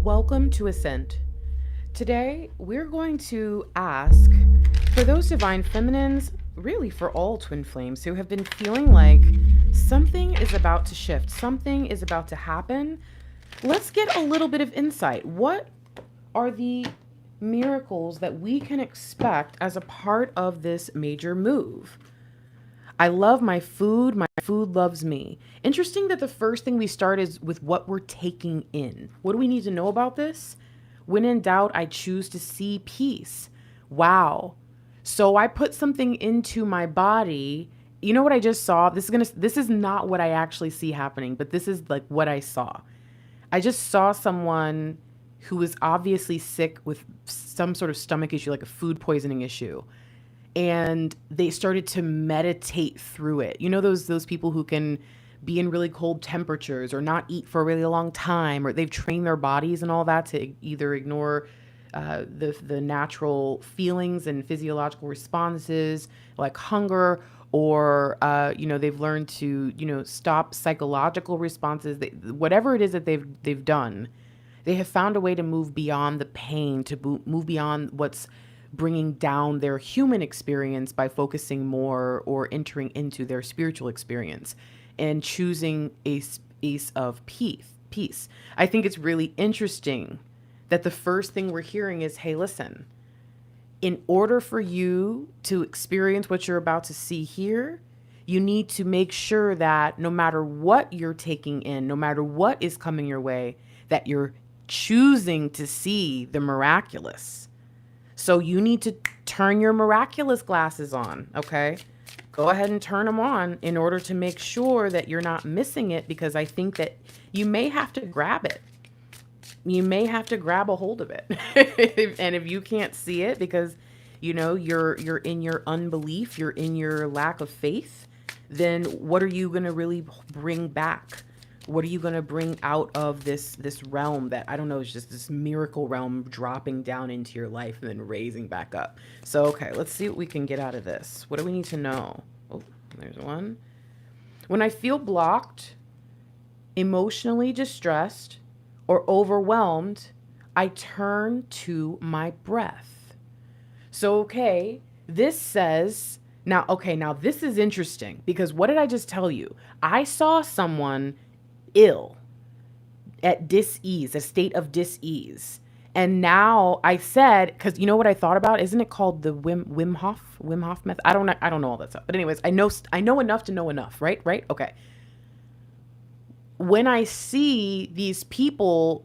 Welcome to ASCENT. Today, we're going to ask for those divine feminines, really for all twin flames who have been feeling like something is about to shift, something is about to happen. Let's get a little bit of insight. What are the miracles that we can expect as a part of this major move? I love my food loves me. Interesting that the first thing we start is with what we're taking in. What do we need to know about this? When in doubt, I choose to see peace. Wow. So I put something into my body. You know what I just saw? This is not what I actually see happening, but this is like what I saw. I just saw someone who was obviously sick with some sort of stomach issue, like a food poisoning issue. And they started to meditate through it. You know, those people who can be in really cold temperatures or not eat for a really long time, or they've trained their bodies and all that to either ignore the natural feelings and physiological responses like hunger, or they've learned to stop psychological responses. Whatever it is that they've done, they have found a way to move beyond the pain, to move beyond what's bringing down their human experience by focusing more or entering into their spiritual experience and choosing a space of peace. I think it's really interesting that the first thing we're hearing is, hey, listen, in order for you to experience what you're about to see here, you need to make sure that no matter what you're taking in, no matter what is coming your way, that you're choosing to see the miraculous. So you need to turn your miraculous glasses on, okay? Go ahead and turn them on in order to make sure that you're not missing it, because I think that you may have to grab it. You may have to grab a hold of it. And if you can't see it because, you're in your unbelief, you're in your lack of faith, then what are you going to really bring back? What are you going to bring out of this realm that, I don't know, is just this miracle realm dropping down into your life and then raising back up? So, okay, let's see what we can get out of this. What do we need to know? Oh, there's one. When I feel blocked, emotionally distressed, or overwhelmed, I turn to my breath. So, okay, this says, now this is interesting, because what did I just tell you? I saw someone ill, at dis-ease, a state of dis-ease. And now I said, because you know what I thought about? Isn't it called the Wim Hof method? I don't know all that stuff. But anyways, I know enough to know enough, right? Okay. When I see these people,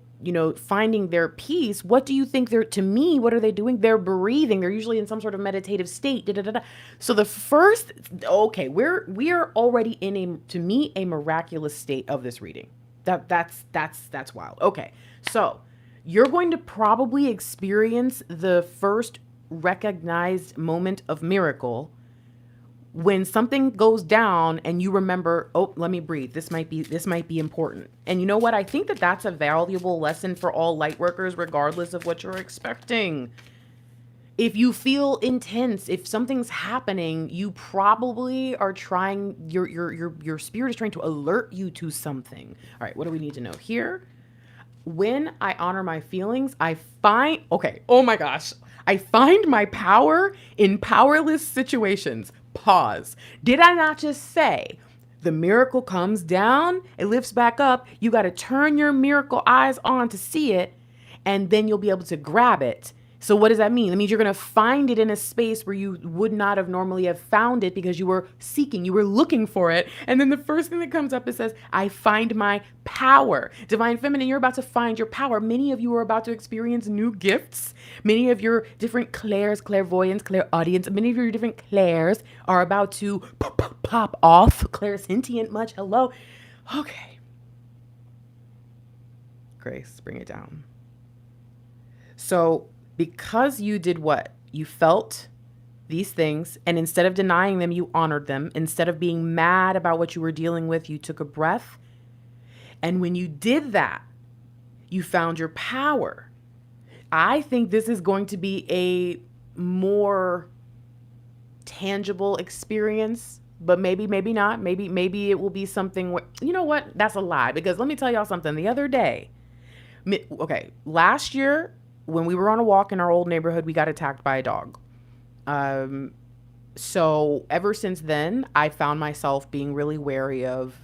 finding their peace, what do you think what are they doing? They're breathing. They're usually in some sort of meditative state. So the first, okay, we are already in a miraculous state of this reading. That's wild. Okay. So you're going to probably experience the first recognized moment of miracle when something goes down and you remember, oh, let me breathe. This might be important. And you know what? I think that that's a valuable lesson for all light workers, regardless of what you're expecting. If you feel intense, if something's happening, you probably are trying, your spirit is trying to alert you to something. All right, what do we need to know here? When I honor my feelings, I find my power in powerless situations. Pause. Did I not just say the miracle comes down, it lifts back up, you got to turn your miracle eyes on to see it, and then you'll be able to grab it. So what does that mean? It means you're going to find it in a space where you would not have normally have found it because you were seeking, you were looking for it. And then the first thing that comes up, it says, I find my power. Divine Feminine, you're about to find your power. Many of you are about to experience new gifts. Many of your different clairs, clairvoyance, clairaudience, many of your different clairs are about to pop off. Clairsentient, much hello. Okay. Grace, bring it down. So, because you did what? You felt these things, and instead of denying them, you honored them. Instead of being mad about what you were dealing with, you took a breath. And when you did that, you found your power. I think this is going to be a more tangible experience, but maybe not. Maybe it will be something where, you know what? That's a lie, because let me tell y'all something. The other day, Okay, last year when we were on a walk in our old neighborhood, we got attacked by a dog. Um, so ever since then, I found myself being really wary of,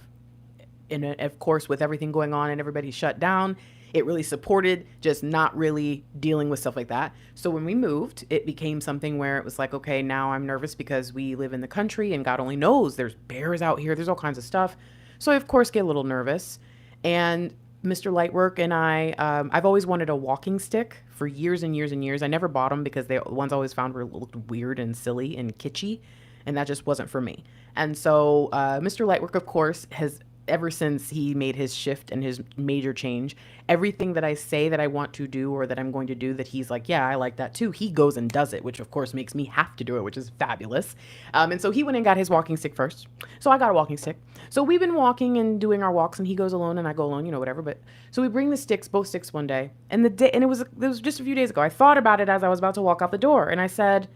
and of course, with everything going on and everybody shut down, it really supported just not really dealing with stuff like that. So when we moved, it became something where it was like, okay, now I'm nervous because we live in the country and God only knows there's bears out here. There's all kinds of stuff. So I, of course, get a little nervous. And Mr. Lightwork and I've always wanted a walking stick for years and years and years. I never bought them because the ones I always found were looked weird and silly and kitschy. And that just wasn't for me. And so Mr. Lightwork, of course, has ever since he made his shift and his major change, everything that I say that I want to do or that I'm going to do that he's like, yeah, I like that too, he goes and does it, which of course makes me have to do it, which is fabulous. And so he went and got his walking stick first. So I got a walking stick. So we've been walking and doing our walks, and he goes alone and I go alone, you know, whatever. But so we bring the sticks, both sticks one day, and it was just a few days ago. I thought about it as I was about to walk out the door, and I said,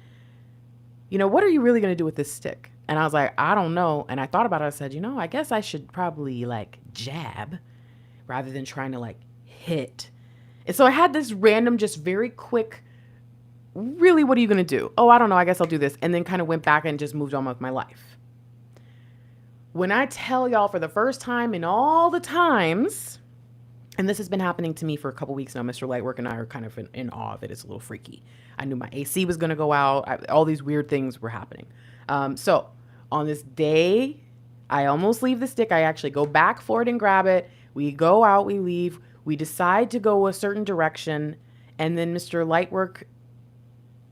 you know, what are you really going to do with this stick? And I was like, I don't know. And I thought about it. I said, you know, I guess I should probably like jab rather than trying to like hit. And so I had this random, just very quick, really, what are you going to do? Oh, I don't know. I guess I'll do this. And then kind of went back and just moved on with my life. When I tell y'all for the first time in all the times, and this has been happening to me for a couple weeks now, Mr. Lightwork and I are kind of in awe of it. It's a little freaky. I knew my AC was going to go out. All these weird things were happening. So on this day, I almost leave the stick. I actually go back for it and grab it. We go out, we leave. We decide to go a certain direction. And then Mr. Lightwork,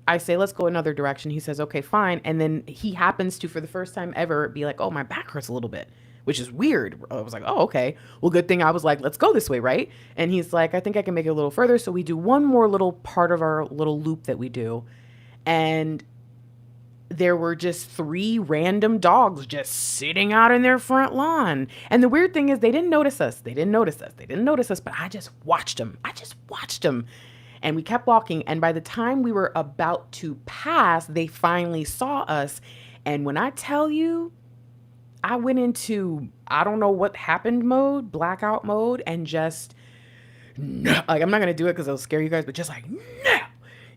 I say, let's go another direction. He says, okay, fine. And then he happens to, for the first time ever, be like, oh, my back hurts a little bit, which is weird. I was like, oh, okay. Well, good thing I was like, let's go this way, right? And he's like, I think I can make it a little further. So we do one more little part of our little loop that we do. And there were just 3 random dogs just sitting out in their front lawn. And the weird thing is they didn't notice us. But I just watched them. And we kept walking. And by the time we were about to pass, they finally saw us. And when I tell you, I went into, I don't know what happened mode, blackout mode, and just, no, like, I'm not going to do it because it'll scare you guys, but just like, no.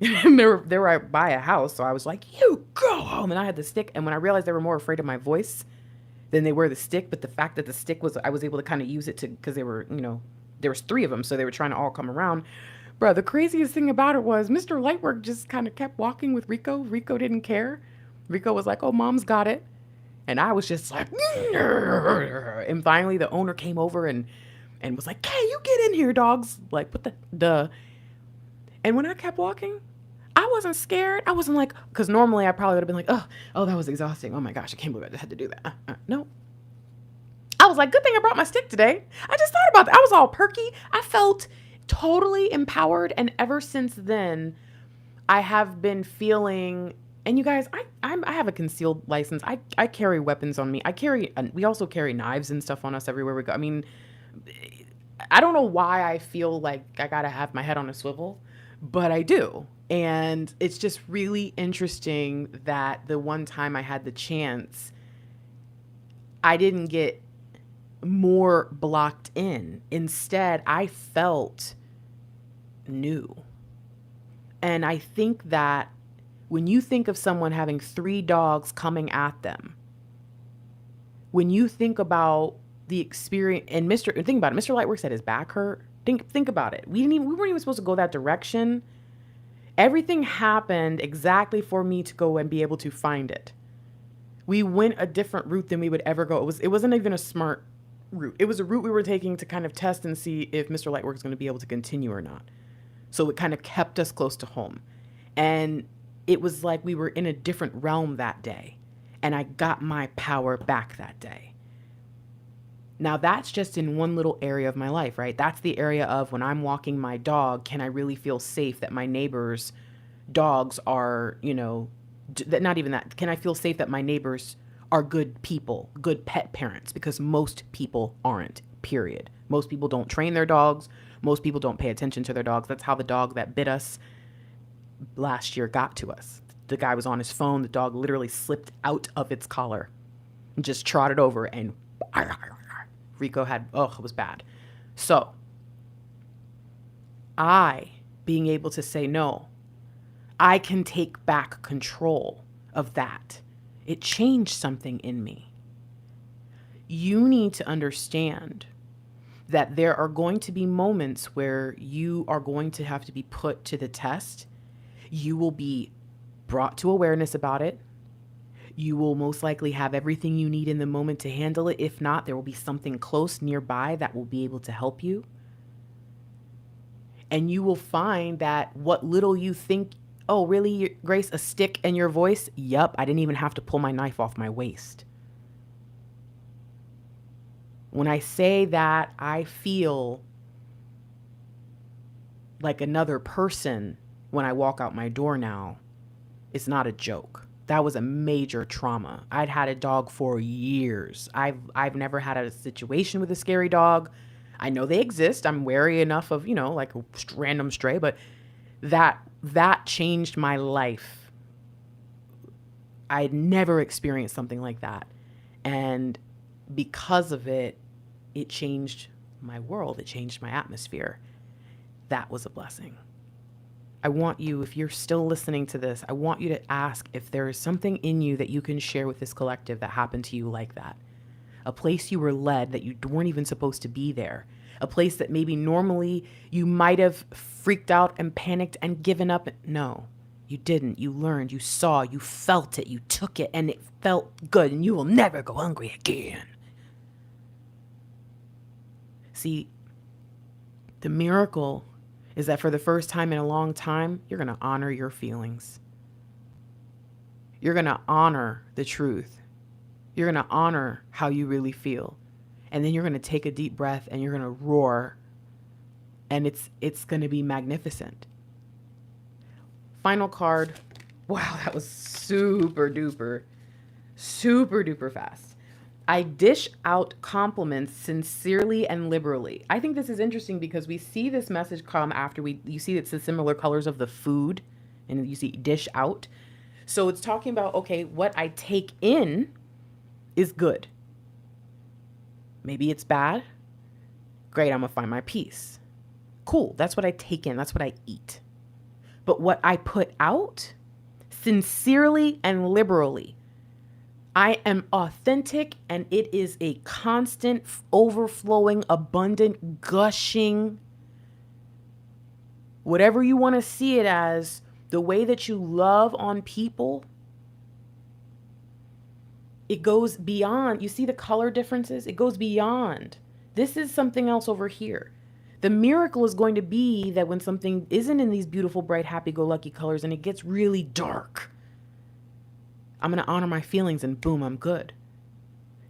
And they were right by a house. So I was like, you go home. And I had the stick. And when I realized they were more afraid of my voice than they were the stick, but the fact that the stick was, I was able to kind of use it to, because they were, you know, there was 3 of them. So they were trying to all come around. Bro, the craziest thing about it was Mr. Lightwork just kind of kept walking with Rico. Rico didn't care. Rico was like, oh, mom's got it. And I was just like, and finally the owner came over and was like, hey, you get in here, dogs. Like, what the, duh. And when I kept walking, I wasn't scared. I wasn't like, because normally I probably would have been like, oh, that was exhausting. Oh my gosh, I can't believe I had to do that. No. I was like, good thing I brought my stick today. I just thought about that. I was all perky. I felt totally empowered. And ever since then, I have been feeling, and you guys, I have a concealed license. I carry weapons on me. We also carry knives and stuff on us everywhere we go. I mean, I don't know why I feel like I gotta have my head on a swivel, but I do. And it's just really interesting that the one time I had the chance, I didn't get more blocked in. Instead, I felt new. And I think that when you think of someone having 3 dogs coming at them, when you think about the experience, and think about it, Mr. Lightwork said his back hurt. Think about it. We weren't even supposed to go that direction. Everything happened exactly for me to go and be able to find it. We went a different route than we would ever go. It wasn't even a smart route. It was a route we were taking to kind of test and see if Mr. Lightwork is going to be able to continue or not. So it kind of kept us close to home. And it was like we were in a different realm that day. And I got my power back that day. Now that's just in one little area of my life, right? That's the area of when I'm walking my dog, can I really feel safe that my neighbors' dogs are, you know, not even that. Can I feel safe that my neighbors are good people, good pet parents? Because most people aren't, period. Most people don't train their dogs. Most people don't pay attention to their dogs. That's how the dog that bit us last year got to us. The guy was on his phone. The dog literally slipped out of its collar and just trotted over, and Rico had, it was bad. So I being able to say, no, I can take back control of that. It changed something in me. You need to understand that there are going to be moments where you are going to have to be put to the test. You will be brought to awareness about it. You will most likely have everything you need in the moment to handle it. If not, there will be something close nearby that will be able to help you. And you will find that what little you think, oh, really, Grace, a stick in your voice? Yup, I didn't even have to pull my knife off my waist. When I say that, I feel like another person when I walk out my door now. It's not a joke. That was a major trauma. I'd had a dog for years. I've never had a situation with a scary dog. I know they exist. I'm wary enough of, like a random stray, but that changed my life. I had never experienced something like that. And because of it, it changed my world. It changed my atmosphere. That was a blessing. I want you, if you're still listening to this, I want you to ask if there is something in you that you can share with this collective that happened to you like that. A place you were led that you weren't even supposed to be there. A place that maybe normally you might have freaked out and panicked and given up. No, you didn't. You learned, you saw, you felt it, you took it, and it felt good, and you will never go hungry again. See, the miracle is that for the first time in a long time, you're going to honor your feelings. You're going to honor the truth. You're going to honor how you really feel. And then you're going to take a deep breath and you're going to roar. And it's going to be magnificent. Final card. Wow, that was super duper fast. I dish out compliments sincerely and liberally. I think this is interesting because we see this message come after you see it's the similar colors of the food and you see dish out. So it's talking about, okay, what I take in is good. Maybe it's bad. Great, I'm gonna find my peace. Cool, that's what I take in, that's what I eat. But what I put out, sincerely and liberally, I am authentic, and it is a constant, overflowing, abundant, gushing, whatever you want to see it as, the way that you love on people. It goes beyond. You see the color differences? It goes beyond. This is something else over here. The miracle is going to be that when something isn't in these beautiful, bright, happy-go-lucky colors and it gets really dark, I'm going to honor my feelings and boom, I'm good.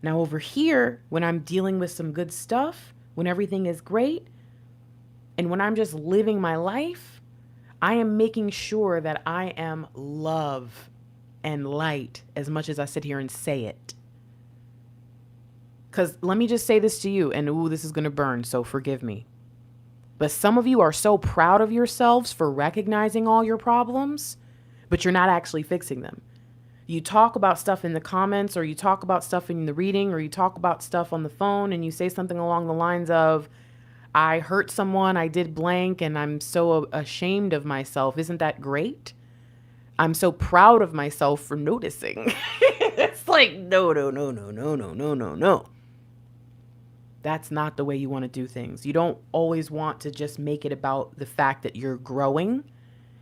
Now over here, when I'm dealing with some good stuff, when everything is great, and when I'm just living my life, I am making sure that I am love and light as much as I sit here and say it. Because let me just say this to you, and this is going to burn, so forgive me. But some of you are so proud of yourselves for recognizing all your problems, but you're not actually fixing them. You talk about stuff in the comments, or you talk about stuff in the reading, or you talk about stuff on the phone, and you say something along the lines of, I hurt someone, I did blank, and I'm so ashamed of myself. Isn't that great? I'm so proud of myself for noticing. It's like, no. That's not the way you want to do things. You don't always want to just make it about the fact that you're growing.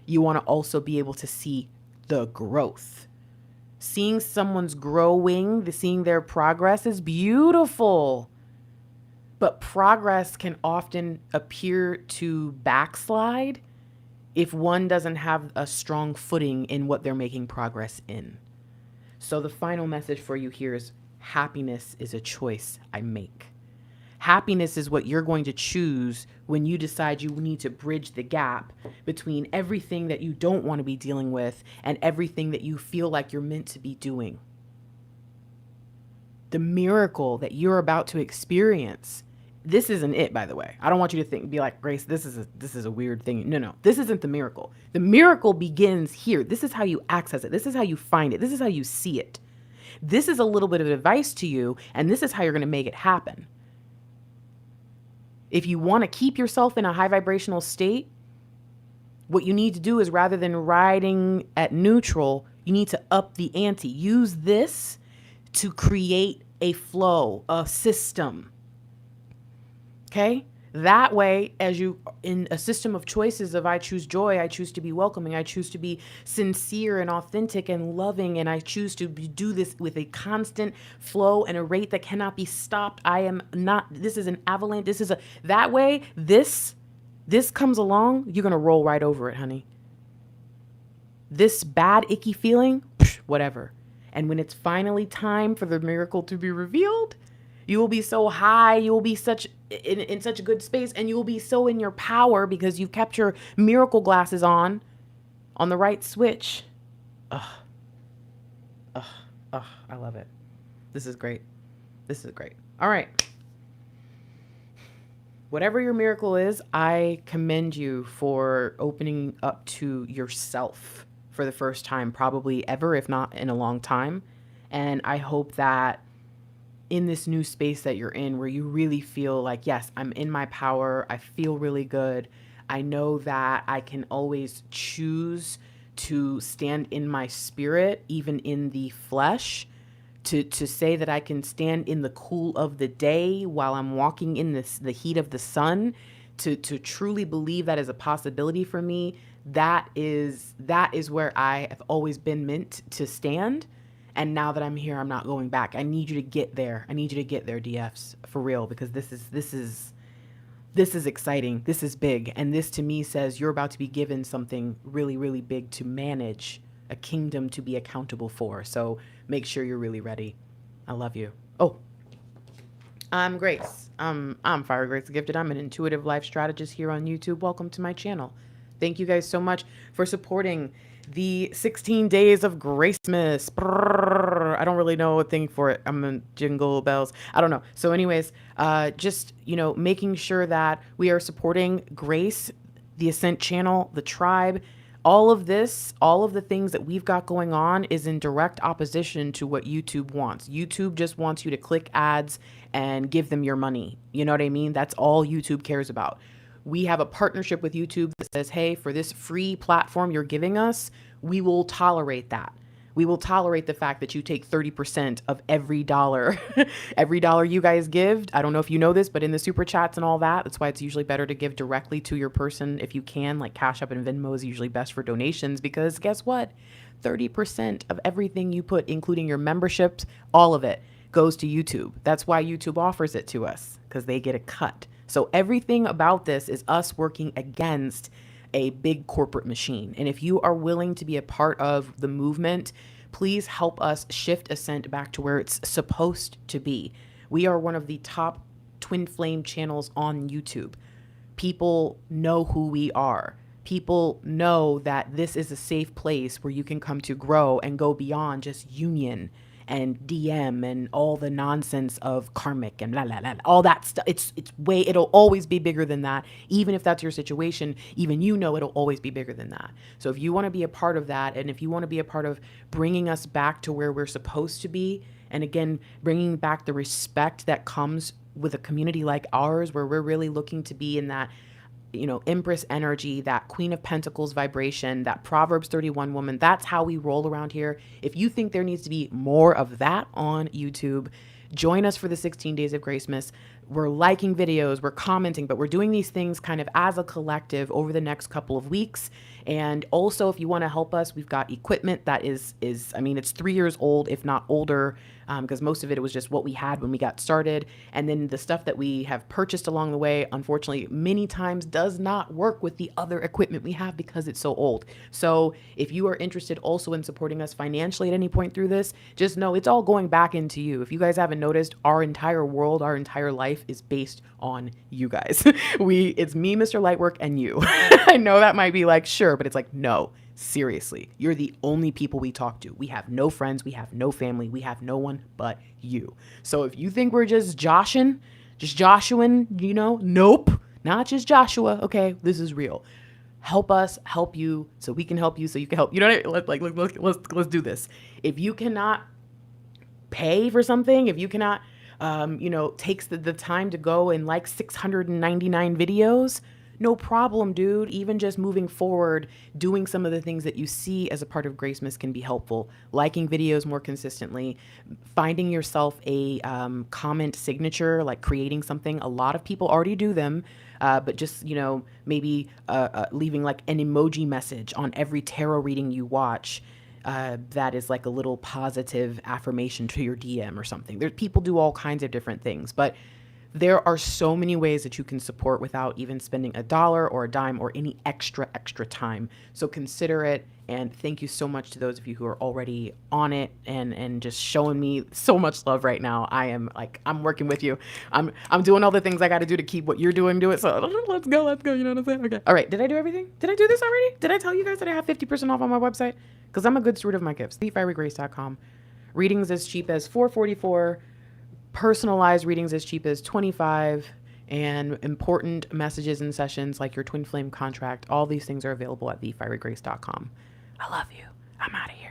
You want to also be able to see the growth. Seeing someone's growing, seeing their progress is beautiful. But progress can often appear to backslide if one doesn't have a strong footing in what they're making progress in. So the final message for you here is happiness is a choice I make. Happiness is what you're going to choose when you decide you need to bridge the gap between everything that you don't want to be dealing with and everything that you feel like you're meant to be doing. The miracle that you're about to experience, this isn't it, by the way. I don't want you to be like, Grace, this is a weird thing. No, this isn't the miracle. The miracle begins here. This is how you access it. This is how you find it. This is how you see it. This is a little bit of advice to you, and this is how you're going to make it happen. If you want to keep yourself in a high vibrational state, what you need to do is, rather than riding at neutral, you need to up the ante. Use this to create a flow, a system. Okay? That way, as you in a system of choices of I choose joy, I choose to be welcoming, I choose to be sincere and authentic and loving, and I choose to do this with a constant flow and a rate that cannot be stopped. I am not, this is an avalanche. That way, this comes along, you're going to roll right over it, honey. This bad, icky feeling, whatever. And when it's finally time for the miracle to be revealed, you will be so high, you will be in such a good space, and you will be so in your power because you've kept your miracle glasses on the right switch. I love it. This is great. All right. Whatever your miracle is, I commend you for opening up to yourself for the first time, probably ever, if not in a long time. And I hope that in this new space that you're in, where you really feel like, yes, I'm in my power, I feel really good, I know that I can always choose to stand in my spirit, even in the flesh, to say that I can stand in the cool of the day while I'm walking in the heat of the sun, to truly believe that is a possibility for me. That is where I have always been meant to stand. And now that I'm here, I'm not going back. I need you to get there. DFs, for real, because this is exciting. This is big. And this to me says you're about to be given something really, really big to manage, a kingdom to be accountable for. So make sure you're really ready. I love you. Oh, I'm Grace. I'm Fire Grace the Gifted. I'm an intuitive life strategist here on YouTube. Welcome to my channel. Thank you guys so much for supporting the 16 days of Gracemas. Brrr, I don't really know a thing for it. I'm gonna jingle bells. I don't know. So anyways, just, making sure that we are supporting Grace, the Ascent channel, the tribe. All of this, all of the things that we've got going on is in direct opposition to what YouTube wants. YouTube just wants you to click ads and give them your money. You know what I mean? That's all YouTube cares about. We have a partnership with YouTube that says, hey, for this free platform you're giving us, we will tolerate that. We will tolerate the fact that you take 30% of every dollar, every dollar you guys give. I don't know if you know this, but in the super chats and all that, that's why it's usually better to give directly to your person if you can. Like Cash App and Venmo is usually best for donations, because guess what? 30% of everything you put, including your memberships, all of it goes to YouTube. That's why YouTube offers it to us, because they get a cut. So everything about this is us working against a big corporate machine. And if you are willing to be a part of the movement, please help us shift Ascent back to where it's supposed to be. We are one of the top twin flame channels on YouTube. People know who we are. People know that this is a safe place where you can come to grow and go beyond just union and DM and all the nonsense of karmic and all that stuff. It'll always be bigger than that. Even if that's your situation, even it'll always be bigger than that. So if you want to be a part of that, and if you want to be a part of bringing us back to where we're supposed to be, and again, bringing back the respect that comes with a community like ours, where we're really looking to be in that, Empress energy, that Queen of Pentacles vibration, that Proverbs 31 woman, that's how we roll around here. If you think there needs to be more of that on YouTube, join us for the 16 days of Gracemas. We're liking videos, we're commenting, but we're doing these things kind of as a collective over the next couple of weeks. And also, if you want to help us, we've got equipment that is it's 3 years old, if not older, because most of it was just what we had when we got started. And then the stuff that we have purchased along the way, unfortunately, many times does not work with the other equipment we have because it's so old. So if you are interested also in supporting us financially at any point through this, just know it's all going back into you. If you guys haven't noticed, our entire world, our entire life is based on you guys. It's me, Mr. Lightwork, and you. I know that might be like, sure, but it's like, no, seriously, you're the only people we talk to. We have no friends, we have no family, we have no one but you. So if you think we're just Joshuaing, nope, not just Joshua. Okay, this is real. Help us help you so we can help you so you can help. You know what I mean? Let's do this. If you cannot pay for something, if you cannot takes the time to go and like 699 videos, no problem, dude. Even just moving forward, doing some of the things that you see as a part of Gracemas can be helpful. Liking videos more consistently, finding yourself a comment signature, like creating something. A lot of people already do them, but just, maybe leaving like an emoji message on every tarot reading you watch. That is like a little positive affirmation to your DM or something. People do all kinds of different things, but there are so many ways that you can support without even spending a dollar or a dime or any extra time. So consider it. And thank you so much to those of you who are already on it and just showing me so much love right now. I'm working with you. I'm doing all the things I got to do to keep what you're doing, do it. So let's go. You know what I'm saying? Okay. All right. Did I do everything? Did I do this already? Did I tell you guys that I have 50% off on my website? Because I'm a good steward of my gifts. TheFieryGrace.com. Readings as cheap as $4.44. Personalized readings as cheap as $25, and important messages and sessions like your twin flame contract. All these things are available at TheFieryGrace.com. I love you. I'm out of here.